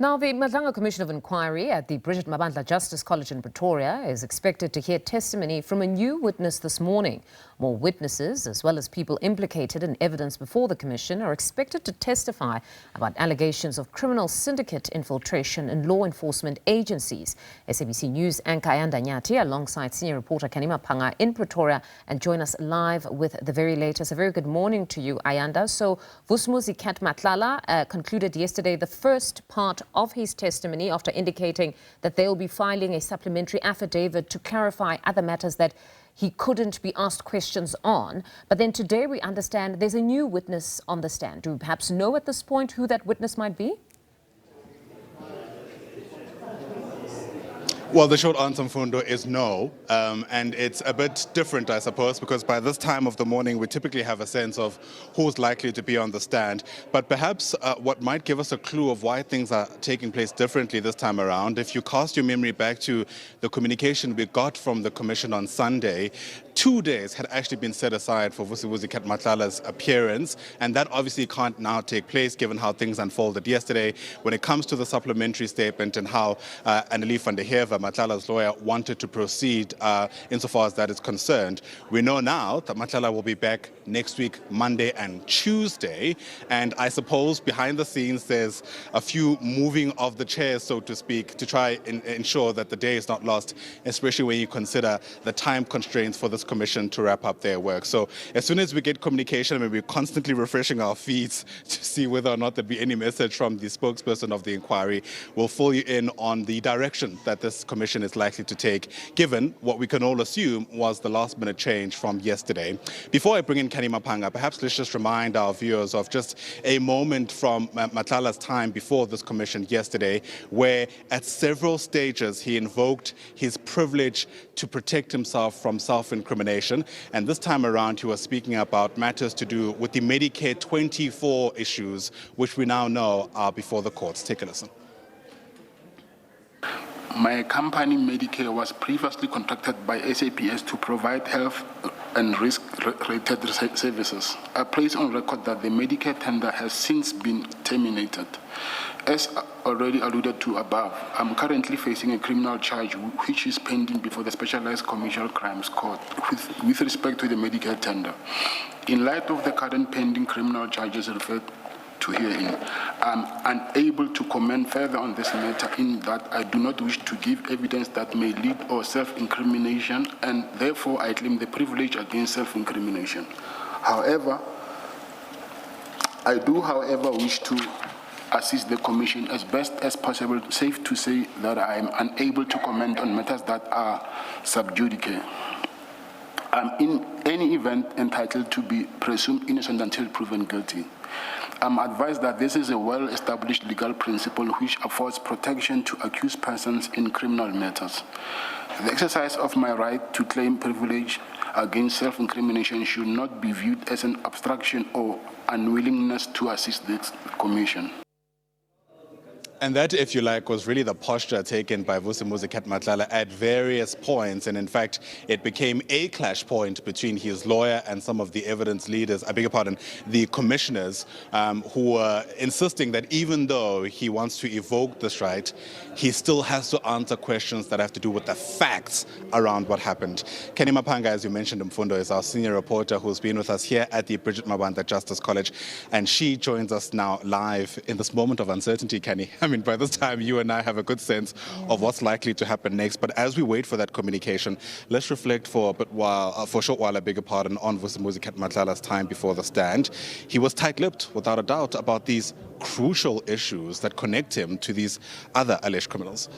Now, the Madlanga Commission of Inquiry at the Brigitte Mabandla Justice College in Pretoria is expected to hear testimony from a new witness this morning. More witnesses, as well as people implicated in evidence before the commission, are expected to testify about allegations of criminal syndicate infiltration in law enforcement agencies. SABC News anchor Ayanda Nyathi alongside senior reporter Canny Maphanga in Pretoria and join us live with the very latest. A very good morning to you, Ayanda. So, Brigitte Mabandla concluded yesterday the first part of his testimony after indicating that they will be filing a supplementary affidavit to clarify other matters that he couldn't be asked questions on. But then today we understand there's a new witness on the stand. Do we perhaps know at this point who that witness might be? Well, the short answer, Mfundo, is no. And it's a bit different, I suppose, because by this time of the morning, we typically have a sense of who's likely to be on the stand. But perhaps what might give us a clue of why things are taking place differently this time around, if you cast your memory back to the communication we got from the Commission on Sunday, 2 days had actually been set aside for Brigitte Mabandla's appearance, and that obviously can't now take place given how things unfolded yesterday when it comes to the supplementary statement and how Annelief van der Heever, Mabandla's lawyer, wanted to proceed insofar as that is concerned. We know now that Mabandla will be back next week, Monday and Tuesday, and I suppose behind the scenes there's a few moving of the chairs, so to speak, to try and ensure that the day is not lost, especially when you consider the time constraints for this commission to wrap up their work. So as soon as we get communication, we're constantly refreshing our feeds to see whether or not there'll be any message from the spokesperson of the inquiry. We'll fill you in on the direction that this commission is likely to take, given what we can all assume was the last-minute change from yesterday. Before I bring in Canny Maphanga, perhaps let's just remind our viewers of just a moment from Mabandla's time before this commission yesterday, where at several stages he invoked his privilege to protect himself from self-incrimination. And this time around, he was speaking about matters to do with the Medicare 24 issues, which we now know are before the courts. Take a listen. My company, Medicare, was previously contracted by SABC to provide health and risk-related services. I place on record that the Medicare tender has since been terminated. As already alluded to above, I'm currently facing a criminal charge which is pending before the Specialized Commercial Crimes Court with respect to the Medicare tender. In light of the current pending criminal charges referred to herein, I'm unable to comment further on this matter in that I do not wish to give evidence that may lead or self-incrimination, and therefore I claim the privilege against self-incrimination. However, I do, wish to assist the Commission as best as possible. Safe to say that I am unable to comment on matters that are sub judice. I'm in any event entitled to be presumed innocent until proven guilty. I'm advised that this is a well-established legal principle which affords protection to accused persons in criminal matters. The exercise of my right to claim privilege against self-incrimination should not be viewed as an obstruction or unwillingness to assist this Commission. And that, if you like, was really the posture taken by Brigitte Mabandla at various points. And in fact, it became a clash point between his lawyer and some of the evidence leaders, the commissioners, who were insisting that even though he wants to evoke this right, he still has to answer questions that have to do with the facts around what happened. Canny Maphanga, as you mentioned, Mfundo, is our senior reporter who's been with us here at the Brigitte Mabandla Justice College. And she joins us now live in this moment of uncertainty, Canny. I mean, by this time, you and I have a good sense of what's likely to happen next. But as we wait for that communication, let's reflect for a short while, on Brigitte Mabandla's time before the stand. He was tight-lipped, without a doubt, about these crucial issues that connect him to these other alleged criminals.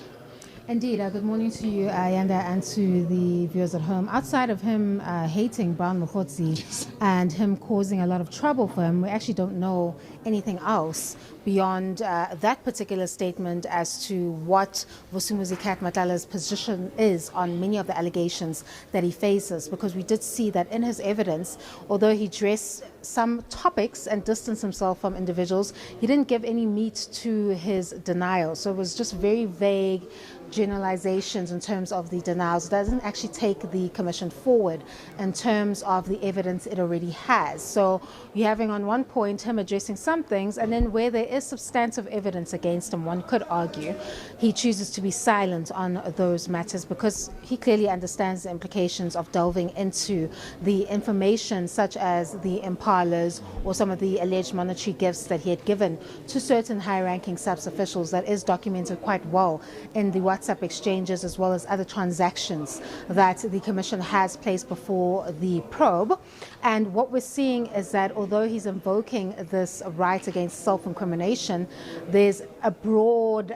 Indeed. Good morning to you, Ayanda, and to the viewers at home. Outside of him hating Brown Mokgotsi and him causing a lot of trouble for him, we actually don't know anything else beyond that particular statement as to what Brigitte Mabandla's position is on many of the allegations that he faces, because we did see that in his evidence, although he addressed some topics and distanced himself from individuals, he didn't give any meat to his denial. So it was just very vague, generalizations in terms of the denials. It doesn't actually take the commission forward in terms of the evidence it already has. So you're having on one point him addressing some things, and then where there is substantive evidence against him, one could argue, he chooses to be silent on those matters because he clearly understands the implications of delving into the information such as the impalas or some of the alleged monetary gifts that he had given to certain high-ranking SABC officials. That is documented quite well in the WhatsApp exchanges as well as other transactions that the Commission has placed before the probe. And what we're seeing is that although he's invoking this right against self-incrimination, there's a broad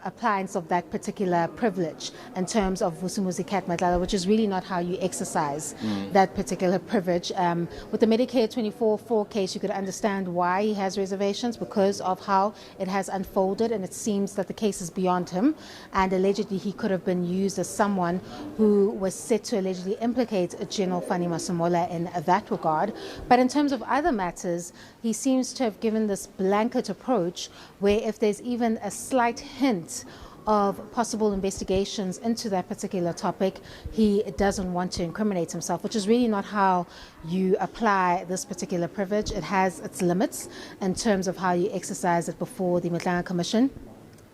appliance of that particular privilege in terms of Brigitte Mabandla, which is really not how you exercise that particular privilege. With the Medicare 24/4 case, you could understand why he has reservations because of how it has unfolded, and it seems that the case is beyond him, and allegedly he could have been used as someone who was set to allegedly implicate General Fanny Masemola in that regard. But in terms of other matters, he seems to have given this blanket approach where if there's even a slight hint of possible investigations into that particular topic, he doesn't want to incriminate himself, which is really not how you apply this particular privilege. It has its limits in terms of how you exercise it before the Madlanga Commission.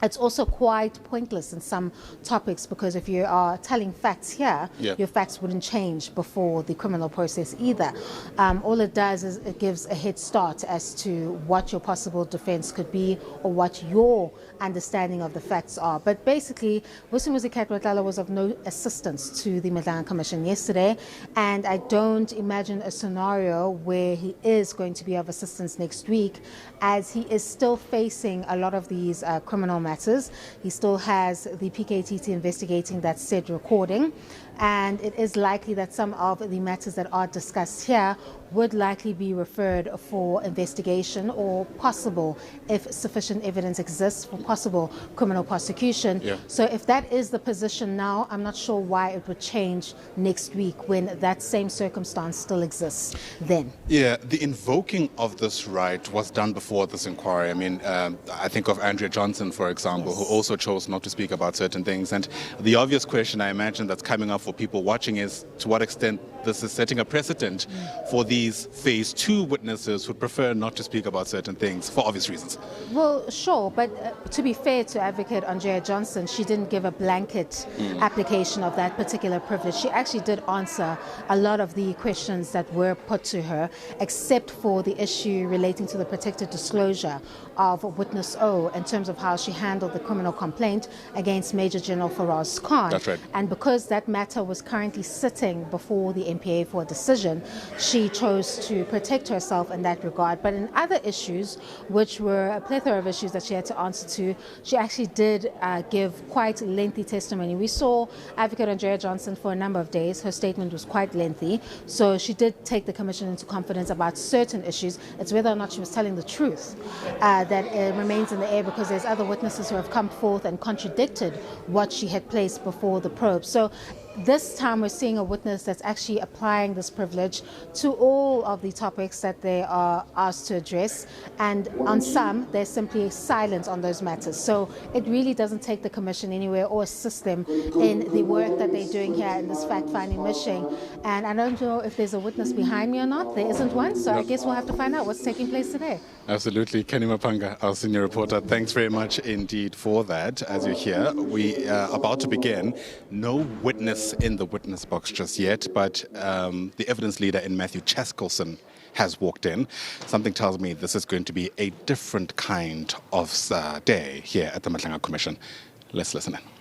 It's also quite pointless in some topics because if you are telling facts here, your facts wouldn't change before the criminal process either. All it does is it gives a head start as to what your possible defense could be or what your understanding of the facts are. But basically, Brigitte Mabandla was of no assistance to the Madlanga Commission yesterday, and I don't imagine a scenario where he is going to be of assistance next week, as he is still facing a lot of these criminal matters. He still has the PKTT investigating that said recording, and it is likely that some of the matters that are discussed here would likely be referred for investigation or possible, if sufficient evidence exists, for possible criminal prosecution. So if that is the position now, I'm not sure why it would change next week when that same circumstance still exists then. Yeah, the invoking of this right was done before this inquiry. I mean, I think of Andrea Johnson, for example, who also chose not to speak about certain things. And the obvious question I imagine that's coming up for people watching is to what extent this is setting a precedent for these phase 2 witnesses who prefer not to speak about certain things for obvious reasons. Well, sure, but to be fair to Advocate Andrea Johnson, she didn't give a blanket application of that particular privilege. She actually did answer a lot of the questions that were put to her, except for the issue relating to the protected disclosure of Witness O in terms of how she handled the criminal complaint against Major General Faraz Khan. That's right. And because that matter was currently sitting before the MPA for a decision, she chose to protect herself in that regard. But in other issues, which were a plethora of issues that she had to answer to, she actually did give quite lengthy testimony. We saw Advocate Andrea Johnson for a number of days. Her statement was quite lengthy. So she did take the Commission into confidence about certain issues. It's whether or not she was telling the truth that remains in the air, because there's other witnesses who have come forth and contradicted what she had placed before the probe. So this time we're seeing a witness that's actually applying this privilege to all of the topics that they are asked to address, and on some they're simply silent on those matters. So it really doesn't take the Commission anywhere or assist them in the work that they're doing here in this fact-finding mission. And I don't know if there's a witness behind me or not. There isn't one, so I guess we'll have to find out what's taking place today. Absolutely. Canny Maphanga, our senior reporter, thanks very much indeed for that. As you hear, we are about to begin. No witness in the witness box just yet, but the evidence leader in Matthew Chaskelson has walked in. Something tells me this is going to be a different kind of day here at the Madlanga Commission. Let's listen in.